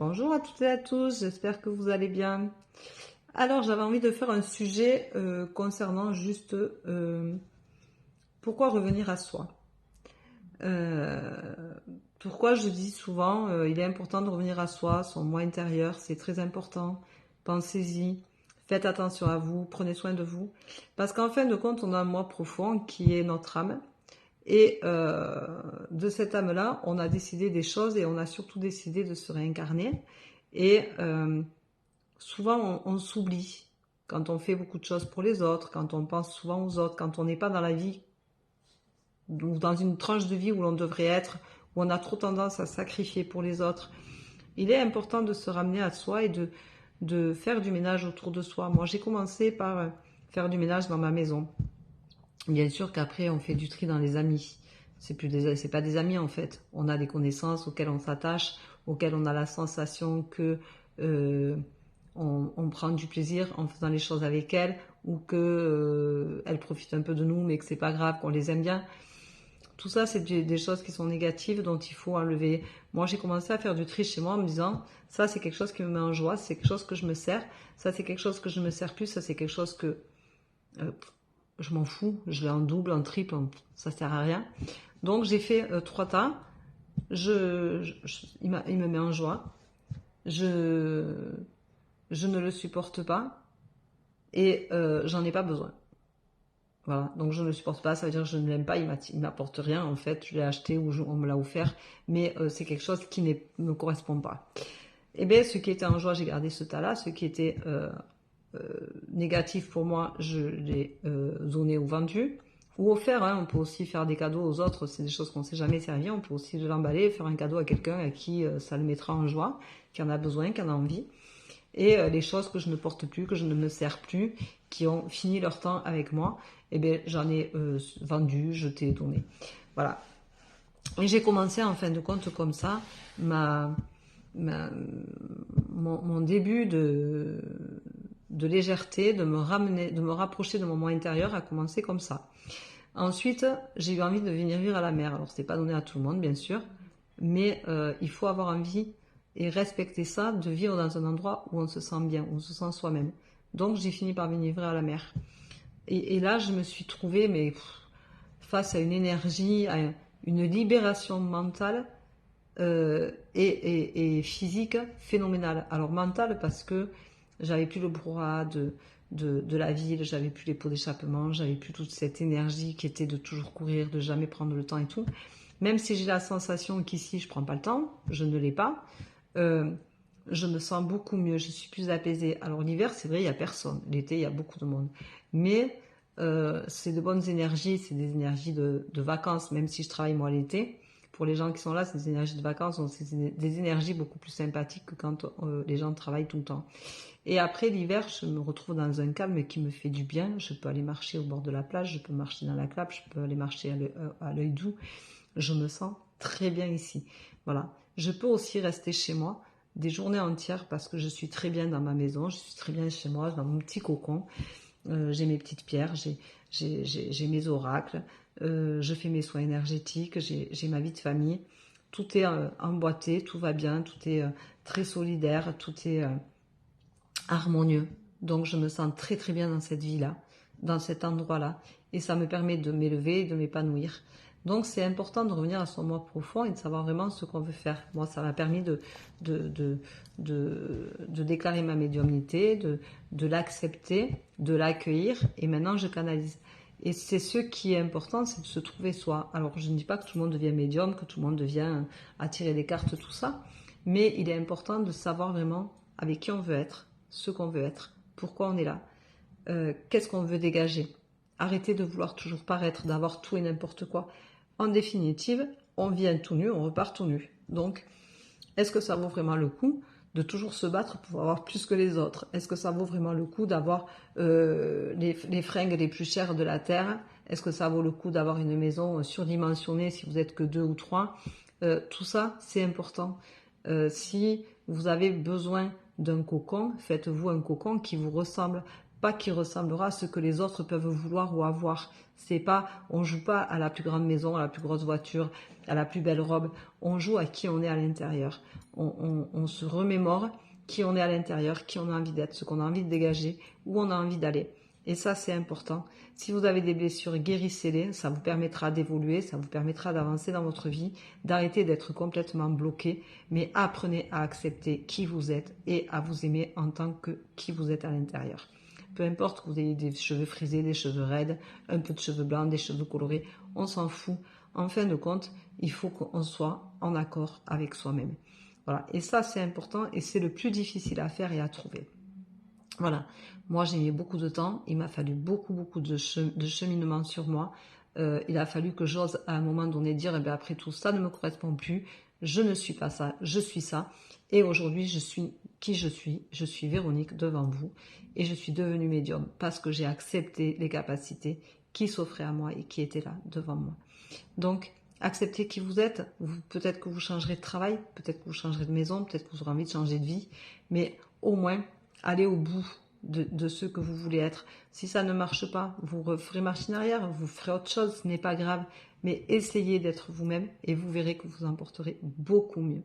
Bonjour à toutes et à tous, j'espère que vous allez bien. Alors j'avais envie de faire un sujet concernant juste pourquoi revenir à soi. Euh, Pourquoi je dis souvent il est important de revenir à soi, son moi intérieur, c'est très important. Pensez-y, faites attention à vous, prenez soin de vous. Parce qu'en fin de compte, on a un moi profond qui est notre âme. Et de cette âme-là, on a décidé des choses et on a surtout décidé de se réincarner. Et souvent, on s'oublie quand on fait beaucoup de choses pour les autres, quand on pense souvent aux autres, quand on n'est pas dans la vie ou dans une tranche de vie où l'on devrait être, où on a trop tendance à sacrifier pour les autres. Il est important de se ramener à soi et de faire du ménage autour de soi. Moi, j'ai commencé par faire du ménage dans ma maison. Bien sûr qu'après, on fait du tri dans les amis. C'est pas des amis en fait. On a des connaissances auxquelles on s'attache, auxquelles on a la sensation que on prend du plaisir en faisant les choses avec elles, ou que elles profitent un peu de nous, mais que c'est pas grave, qu'on les aime bien. Tout ça, c'est des choses qui sont négatives dont il faut enlever. Moi, j'ai commencé à faire du tri chez moi en me disant, ça, c'est quelque chose qui me met en joie, c'est quelque chose que je me sers, ça, c'est quelque chose que je me sers plus, ça, c'est quelque chose que euh, je m'en fous, je l'ai en double, en triple, ça sert à rien. Donc, j'ai fait 3 tas. Il me met en joie. Je ne le supporte pas et j'en ai pas besoin. Voilà, donc je ne le supporte pas, ça veut dire que je ne l'aime pas, il m'apporte rien en fait, je l'ai acheté ou on me l'a offert, mais c'est quelque chose qui ne me correspond pas. Et bien, ce qui était en joie, j'ai gardé ce tas-là, ce qui était négatif pour moi, je l'ai zoné ou vendu, ou offert, hein. On peut aussi faire des cadeaux aux autres, c'est des choses qu'on ne sait jamais servir, on peut aussi l'emballer, faire un cadeau à quelqu'un à qui ça le mettra en joie, qui en a besoin, qui en a envie. Et les choses que je ne porte plus, que je ne me sers plus, qui ont fini leur temps avec moi, eh bien, j'en ai vendu, jeté, donné. Voilà. Et j'ai commencé en fin de compte comme ça, mon début de légèreté, de me ramener, de me rapprocher de mon moi intérieur a commencé comme ça. Ensuite, j'ai eu envie de venir vivre à la mer. Alors, c'est pas donné à tout le monde, bien sûr, mais il faut avoir envie et respecter ça, de vivre dans un endroit où on se sent bien, où on se sent soi-même. Donc, j'ai fini par venir vivre à la mer. Et là, je me suis trouvée, mais face à une énergie, à une libération mentale et physique phénoménale. Alors mentale parce que j'avais plus le brouhaha de la ville, j'avais plus les pots d'échappement, j'avais plus toute cette énergie qui était de toujours courir, de jamais prendre le temps et tout. Même si j'ai la sensation qu'ici je prends pas le temps, je ne l'ai pas. Je me sens beaucoup mieux, je suis plus apaisée. Alors l'hiver, c'est vrai, il n'y a personne. L'été, il y a beaucoup de monde. Mais c'est de bonnes énergies, c'est des énergies de vacances, même si je travaille moi l'été. Pour les gens qui sont là, c'est des énergies de vacances, donc c'est des énergies beaucoup plus sympathiques que quand les gens travaillent tout le temps. Et après l'hiver, je me retrouve dans un calme qui me fait du bien. Je peux aller marcher au bord de la plage, je peux marcher dans la clape, je peux aller marcher à l'œil doux. Je me sens très bien ici. Voilà. Je peux aussi rester chez moi des journées entières parce que je suis très bien dans ma maison, je suis très bien chez moi, dans mon petit cocon. J'ai mes petites pierres, j'ai mes oracles, je fais mes soins énergétiques, j'ai ma vie de famille. Tout est emboîté, tout va bien, tout est très solidaire, tout est harmonieux. Donc je me sens très très bien dans cette vie-là, dans cet endroit-là. Et ça me permet de m'élever et de m'épanouir. Donc c'est important de revenir à son moi profond et de savoir vraiment ce qu'on veut faire. Moi, ça m'a permis de déclarer ma médiumnité, de l'accepter, de l'accueillir, et maintenant je canalise. Et c'est ce qui est important, c'est de se trouver soi. Alors je ne dis pas que tout le monde devient médium, que tout le monde devient attirer des cartes, tout ça, mais il est important de savoir vraiment avec qui on veut être, ce qu'on veut être, pourquoi on est là, qu'est-ce qu'on veut dégager. Arrêtez de vouloir toujours paraître, d'avoir tout et n'importe quoi. En définitive, on vient tout nu, on repart tout nu. Donc, est-ce que ça vaut vraiment le coup de toujours se battre pour avoir plus que les autres? Est-ce que ça vaut vraiment le coup d'avoir les fringues les plus chères de la terre? Est-ce que ça vaut le coup d'avoir une maison surdimensionnée si vous êtes que 2 ou 3? Tout ça, c'est important. Si vous avez besoin d'un cocon, faites-vous un cocon qui vous ressemble. pas qui ressemblera à ce que les autres peuvent vouloir ou avoir. C'est pas, on joue pas à la plus grande maison, à la plus grosse voiture, à la plus belle robe. On joue à qui on est à l'intérieur. On se remémore qui on est à l'intérieur, qui on a envie d'être, ce qu'on a envie de dégager, où on a envie d'aller. Et ça, c'est important. Si vous avez des blessures, guérissez-les. Ça vous permettra d'évoluer, ça vous permettra d'avancer dans votre vie, d'arrêter d'être complètement bloqué. Mais apprenez à accepter qui vous êtes et à vous aimer en tant que qui vous êtes à l'intérieur. Peu importe que vous ayez des cheveux frisés, des cheveux raides, un peu de cheveux blancs, des cheveux colorés, on s'en fout. En fin de compte, il faut qu'on soit en accord avec soi-même. Voilà. Et ça, c'est important et c'est le plus difficile à faire et à trouver. Voilà, moi j'ai mis beaucoup de temps, il m'a fallu beaucoup de cheminement sur moi, il a fallu que j'ose à un moment donné dire, eh bien, après tout ça ne me correspond plus, je ne suis pas ça, je suis ça, et aujourd'hui je suis qui je suis Véronique devant vous, et je suis devenue médium parce que j'ai accepté les capacités qui s'offraient à moi et qui étaient là devant moi. Donc, acceptez qui vous êtes, peut-être que vous changerez de travail, peut-être que vous changerez de maison, peut-être que vous aurez envie de changer de vie, mais au moins, allez au bout de ce que vous voulez être. Si ça ne marche pas, vous referez machine arrière, vous ferez autre chose, ce n'est pas grave, mais essayez d'être vous-même et vous verrez que vous en porterez beaucoup mieux.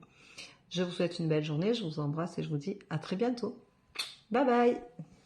Je vous souhaite une belle journée, je vous embrasse et je vous dis à très bientôt. Bye bye!